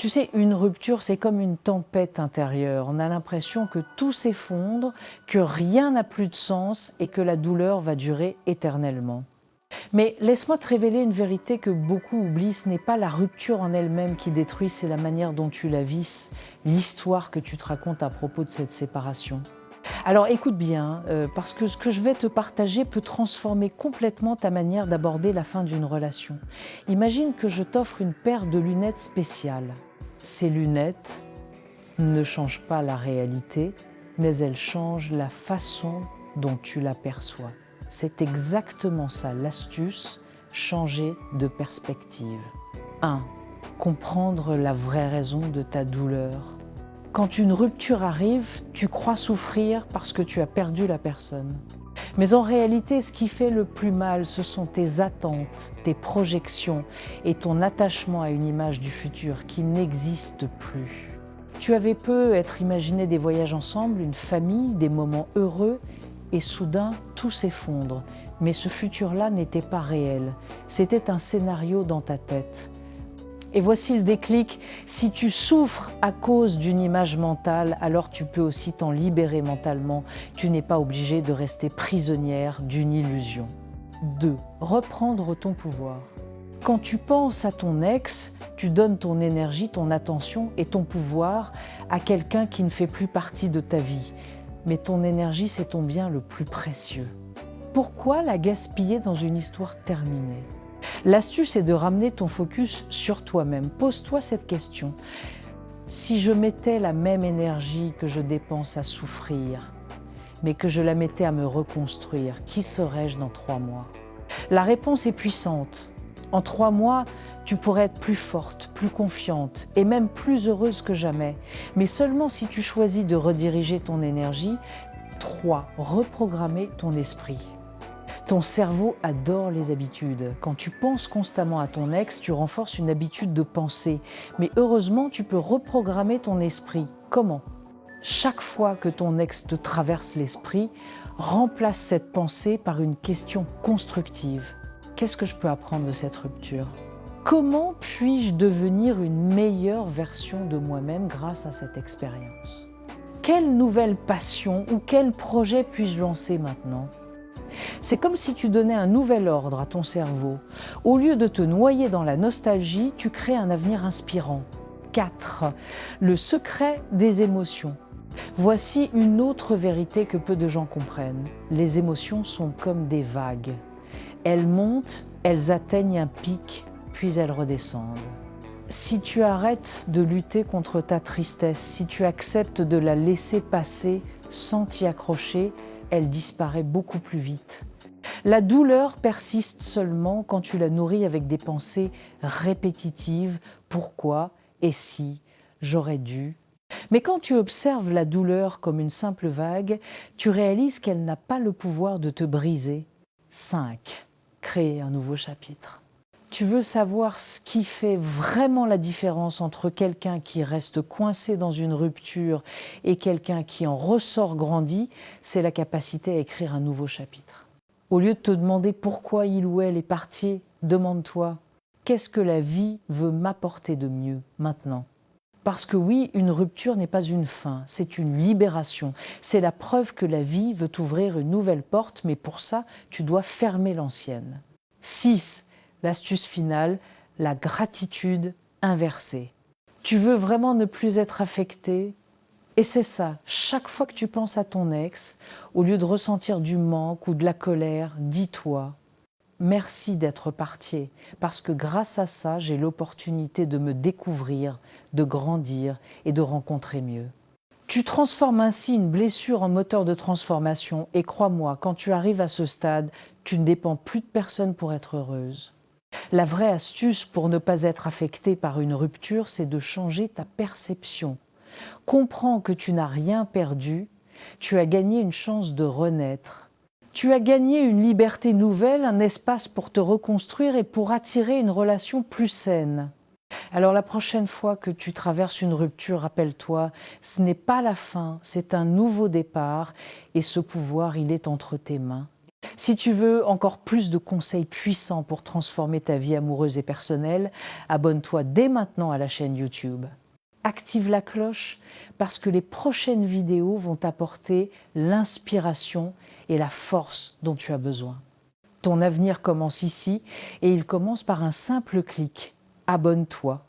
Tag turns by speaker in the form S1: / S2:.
S1: Tu sais, une rupture, c'est comme une tempête intérieure. On a l'impression que tout s'effondre, que rien n'a plus de sens et que la douleur va durer éternellement. Mais laisse-moi te révéler une vérité que beaucoup oublient, ce n'est pas la rupture en elle-même qui détruit, c'est la manière dont tu la vis, l'histoire que tu te racontes à propos de cette séparation. Alors écoute bien, parce que ce que je vais te partager peut transformer complètement ta manière d'aborder la fin d'une relation. Imagine que je t'offre une paire de lunettes spéciales. Ces lunettes ne changent pas la réalité, mais elles changent la façon dont tu l'aperçois. C'est exactement ça l'astuce, changer de perspective. 1. Comprendre la vraie raison de ta douleur. Quand une rupture arrive, tu crois souffrir parce que tu as perdu la personne. Mais en réalité, ce qui fait le plus mal, ce sont tes attentes, tes projections et ton attachement à une image du futur qui n'existe plus. Tu avais peut-être imaginé des voyages ensemble, une famille, des moments heureux, et soudain, tout s'effondre. Mais ce futur-là n'était pas réel, c'était un scénario dans ta tête. Et voici le déclic, si tu souffres à cause d'une image mentale, alors tu peux aussi t'en libérer mentalement. Tu n'es pas obligé de rester prisonnière d'une illusion. 2. Reprendre ton pouvoir. Quand tu penses à ton ex, tu donnes ton énergie, ton attention et ton pouvoir à quelqu'un qui ne fait plus partie de ta vie. Mais ton énergie, c'est ton bien le plus précieux. Pourquoi la gaspiller dans une histoire terminée ? L'astuce est de ramener ton focus sur toi-même. Pose-toi cette question. Si je mettais la même énergie que je dépense à souffrir, mais que je la mettais à me reconstruire, qui serais-je dans 3 mois ? La réponse est puissante. En 3 mois, tu pourrais être plus forte, plus confiante et même plus heureuse que jamais. Mais seulement si tu choisis de rediriger ton énergie. 3. Reprogrammer ton esprit. Ton cerveau adore les habitudes. Quand tu penses constamment à ton ex, tu renforces une habitude de penser. Mais heureusement, tu peux reprogrammer ton esprit. Comment ? Chaque fois que ton ex te traverse l'esprit, remplace cette pensée par une question constructive. Qu'est-ce que je peux apprendre de cette rupture ? Comment puis-je devenir une meilleure version de moi-même grâce à cette expérience ? Quelle nouvelle passion ou quel projet puis-je lancer maintenant ? C'est comme si tu donnais un nouvel ordre à ton cerveau. Au lieu de te noyer dans la nostalgie, tu crées un avenir inspirant. 4. Le secret des émotions. Voici une autre vérité que peu de gens comprennent. Les émotions sont comme des vagues. Elles montent, elles atteignent un pic, puis elles redescendent. Si tu arrêtes de lutter contre ta tristesse, si tu acceptes de la laisser passer sans t'y accrocher, elle disparaît beaucoup plus vite. La douleur persiste seulement quand tu la nourris avec des pensées répétitives. Pourquoi ? Et si ? J'aurais dû. Mais quand tu observes la douleur comme une simple vague, tu réalises qu'elle n'a pas le pouvoir de te briser. 5. Créer un nouveau chapitre. Tu veux savoir ce qui fait vraiment la différence entre quelqu'un qui reste coincé dans une rupture et quelqu'un qui en ressort grandi, c'est la capacité à écrire un nouveau chapitre. Au lieu de te demander pourquoi il ou elle est parti, demande-toi qu'est-ce que la vie veut m'apporter de mieux maintenant ? Parce que oui, une rupture n'est pas une fin, c'est une libération. C'est la preuve que la vie veut t'ouvrir une nouvelle porte, mais pour ça, tu dois fermer l'ancienne. 6. L'astuce finale, la gratitude inversée. Tu veux vraiment ne plus être affecté ? Et c'est ça, chaque fois que tu penses à ton ex, au lieu de ressentir du manque ou de la colère, dis-toi « Merci d'être parti, parce que grâce à ça, j'ai l'opportunité de me découvrir, de grandir et de rencontrer mieux. » Tu transformes ainsi une blessure en moteur de transformation et crois-moi, quand tu arrives à ce stade, tu ne dépends plus de personne pour être heureuse. La vraie astuce pour ne pas être affecté par une rupture, c'est de changer ta perception. Comprends que tu n'as rien perdu, tu as gagné une chance de renaître. Tu as gagné une liberté nouvelle, un espace pour te reconstruire et pour attirer une relation plus saine. Alors la prochaine fois que tu traverses une rupture, rappelle-toi, ce n'est pas la fin, c'est un nouveau départ et ce pouvoir, il est entre tes mains. Si tu veux encore plus de conseils puissants pour transformer ta vie amoureuse et personnelle, abonne-toi dès maintenant à la chaîne YouTube. Active la cloche parce que les prochaines vidéos vont t'apporter l'inspiration et la force dont tu as besoin. Ton avenir commence ici et il commence par un simple clic. Abonne-toi.